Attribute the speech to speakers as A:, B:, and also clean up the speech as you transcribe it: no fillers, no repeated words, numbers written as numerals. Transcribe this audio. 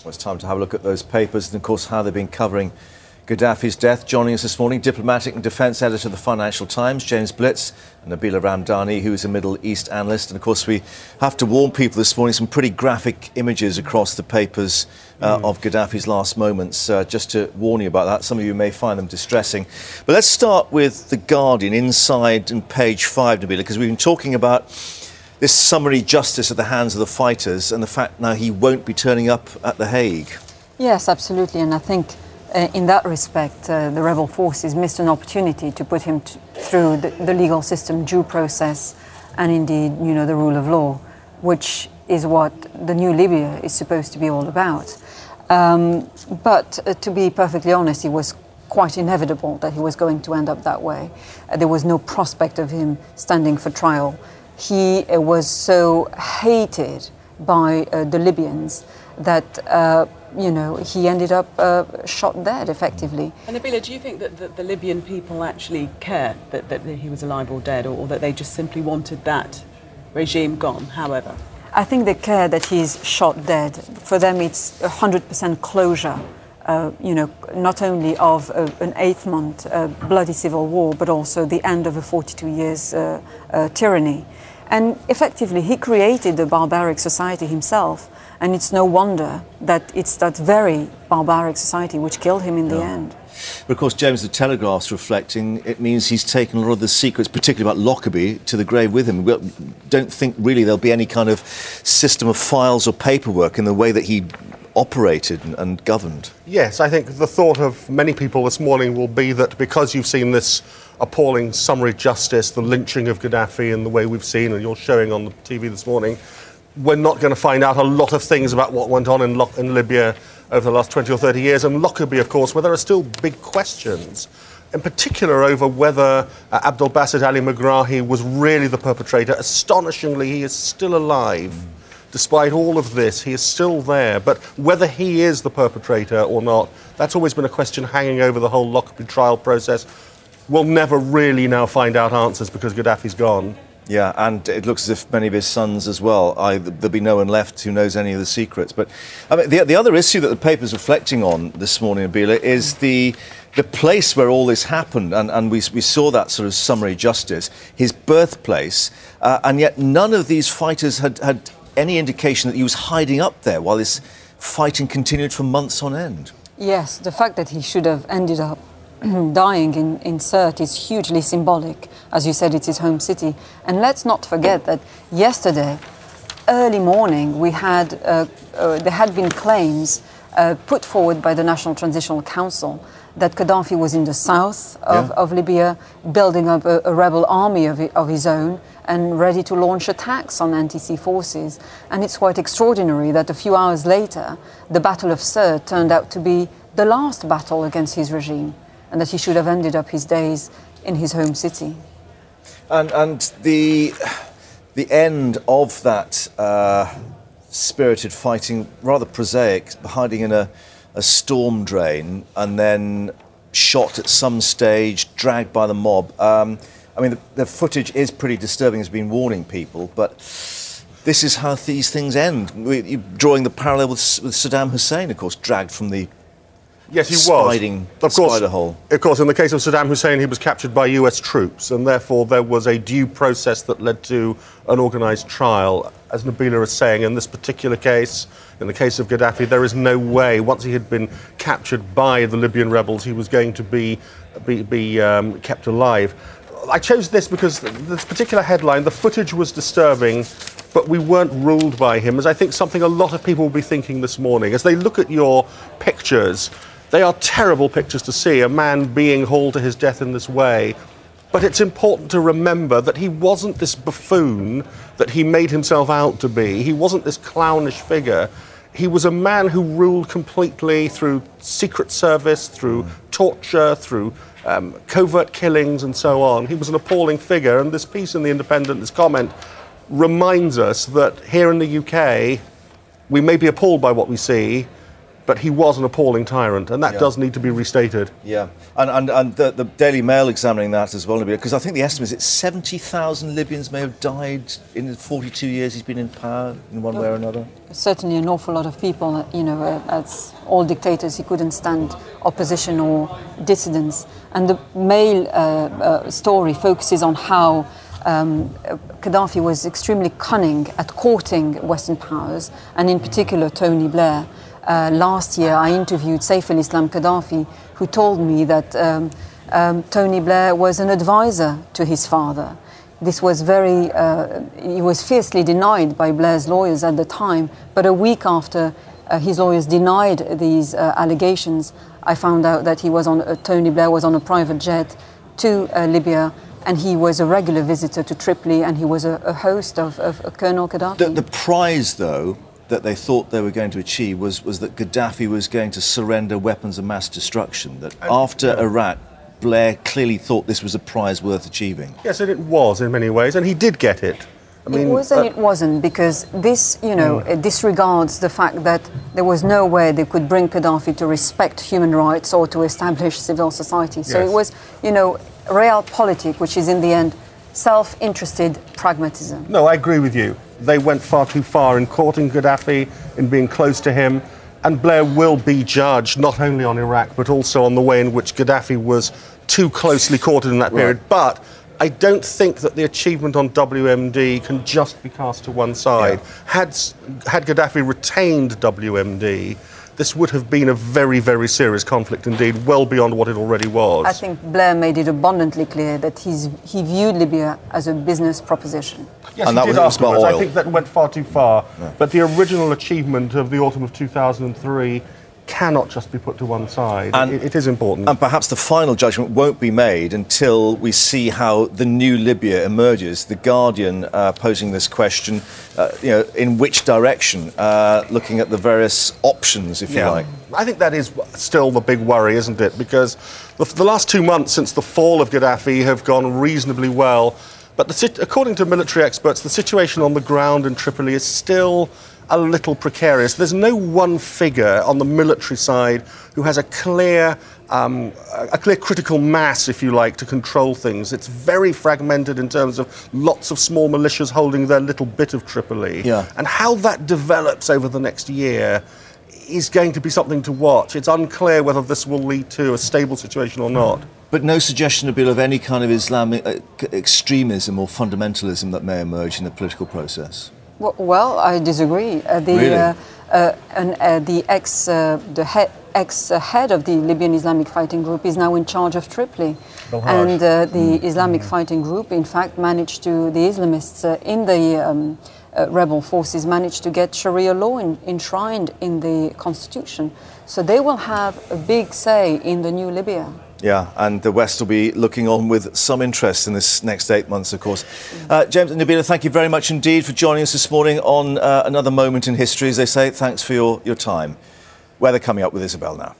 A: Well, it's time to have a look at those papers and, of course, how they've been covering Gaddafi's death. Joining us this morning, diplomatic and defence editor of the Financial Times, James Blitz, and Nabila Ramdani, who is a Middle East analyst. And, of course, we have to warn people this morning, some pretty graphic images across the papers of Gaddafi's last moments. Just to warn you about that, some of you may find them distressing. But let's start with The Guardian, inside and page 5, Nabila, because we've been talking about this summary justice at the hands of the fighters and the fact now he won't be turning up at The Hague. Yes, absolutely. And I think in that respect, the rebel forces missed an opportunity to put him through the legal system, due process, and indeed, you know, the rule of law, which is what the new Libya is supposed to be all about. But to be perfectly honest, it was quite inevitable that he was going to end up that way. There was no prospect of him standing for trial. He was so hated by the Libyans that, you know, he ended up shot dead, effectively.
B: And Nabila, do you think that the Libyan people actually care that he was alive or dead, or that they just simply wanted that regime gone, however?
A: I think they care that he's shot dead. For them, it's 100% closure, you know, not only of an 8-month bloody civil war, but also the end of a 42 years tyranny. And effectively, he created the barbaric society himself. And it's no wonder that it's that very barbaric society which killed him in the end. But of course, James, the Telegraph's reflecting, it means he's taken a lot of the secrets, particularly about Lockerbie, to the grave with him. We don't think really there'll be any kind of system of files or paperwork in the way that he operated and governed.
C: Yes, I think the thought of many people this morning will be that because you've seen this appalling summary justice, the lynching of Gaddafi in the way we've seen, and you're showing on the TV this morning, we're not going to find out a lot of things about what went on in Libya over the last 20 or 30 years. And Lockerbie, of course, where there are still big questions, in particular over whether Abdel Basit Ali Megrahi was really the perpetrator. Astonishingly, he is still alive. Despite all of this, he is still there. But whether he is the perpetrator or not, that's always been a question hanging over the whole Lockerbie trial process. We'll never really now find out answers because Gaddafi's gone.
A: Yeah, and it looks as if many of his sons as well, there'll be no one left who knows any of the secrets. But I mean, the other issue that the paper's reflecting on this morning, Nabila, is the place where all this happened. And we saw that sort of summary justice, his birthplace, and yet none of these fighters had any indication that he was hiding up there while this fighting continued for months on end. Yes, the fact that he should have ended up dying in Sirte is hugely symbolic. As you said, it's his home city. And let's not forget that yesterday, early morning, there had been claims put forward by the National Transitional Council that Gaddafi was in the south of Libya, building up a rebel army of his own and ready to launch attacks on NTC forces. And it's quite extraordinary that a few hours later, the Battle of Sirte turned out to be the last battle against his regime, and that he should have ended up his days in his home city. And the end of that spirited fighting, rather prosaic, hiding in a storm drain and then shot at some stage, dragged by the mob. I mean, the footage is pretty disturbing, has been warning people, but this is how these things end. You're drawing the parallel with Saddam Hussein, of course, dragged from the
C: Yes, he was.
A: Spider hole.
C: Of course, in the case of Saddam Hussein, he was captured by US troops, and therefore there was a due process that led to an organised trial. As Nabila is saying, in this particular case, in the case of Gaddafi, there is no way, once he had been captured by the Libyan rebels, he was going to be kept alive. I chose this because this particular headline, the footage was disturbing, but we weren't ruled by him, as I think something a lot of people will be thinking this morning. As they look at your pictures, they are terrible pictures to see, a man being hauled to his death in this way. But it's important to remember that he wasn't this buffoon that he made himself out to be. He wasn't this clownish figure. He was a man who ruled completely through secret service, through torture, through covert killings and so on. He was an appalling figure, and this piece in The Independent, this comment, reminds us that here in the UK, we may be appalled by what we see, but he was an appalling tyrant, and that does need to be restated.
A: Yeah, and the Daily Mail examining that as well, because I think the estimate is that 70,000 Libyans may have died in the 42 years he's been in power in one way or another.
D: Certainly an awful lot of people, you know, as all dictators, he couldn't stand opposition or dissidents. And the Mail story focuses on how Gaddafi was extremely cunning at courting Western powers, and in particular Tony Blair. Last year I interviewed Saif al-Islam Gaddafi, who told me that Tony Blair was an advisor to his father. This was he was fiercely denied by Blair's lawyers at the time, but a week after his lawyers denied these allegations, I found out that Tony Blair was on a private jet to Libya, and he was a regular visitor to Tripoli, and he was a host of Colonel Gaddafi.
A: The prize, though, that they thought they were going to achieve was that Gaddafi was going to surrender weapons of mass destruction, that after Iraq, Blair clearly thought this was a prize worth achieving.
C: Yes, and it was in many ways, and he did get it. I mean,
D: it was and it wasn't, because this, you know, disregards the fact that there was no way they could bring Gaddafi to respect human rights or to establish civil society. So it was, you know, realpolitik, which is in the end self-interested pragmatism.
C: No, I agree with you. They went far too far in courting Gaddafi, in being close to him, and Blair will be judged not only on Iraq but also on the way in which Gaddafi was too closely courted in that period. But I don't think that the achievement on WMD can just be cast to one side. Had Gaddafi retained WMD, this would have been a very, very serious conflict indeed, well beyond what it already was.
D: I think Blair made it abundantly clear that he viewed Libya as a business proposition.
C: Yes,
A: and
C: he
A: that
C: did
A: was about
C: afterwards.
A: oil.
C: I think that went far too far. Yeah. But the original achievement of the autumn of 2003 cannot just be put to one side. It is important.
A: And perhaps the final judgment won't be made until we see how the new Libya emerges. The Guardian posing this question, you know, in which direction, looking at the various options, if you like.
C: I think that is still the big worry, isn't it? Because the last 2 months since the fall of Gaddafi have gone reasonably well. But according to military experts, the situation on the ground in Tripoli is still a little precarious. There's no one figure on the military side who has a clear critical mass, if you like, to control things. It's very fragmented in terms of lots of small militias holding their little bit of Tripoli. And how that develops over the next year is going to be something to watch. It's unclear whether this will lead to a stable situation or not.
A: But no suggestion, Nabila, of any kind of Islamic extremism or fundamentalism that may emerge in the political process?
D: Well, I disagree. The ex-head of the Libyan Islamic Fighting Group is now in charge of Tripoli. And the Islamic Fighting Group, in fact, the Islamists in the rebel forces managed to get Sharia law enshrined in the constitution. So they will have a big say in the new Libya.
A: Yeah, and the West will be looking on with some interest in this next 8 months, of course. James and Nabila, thank you very much indeed for joining us this morning on another moment in history, as they say. Thanks for your time. Weather coming up with Isabel now.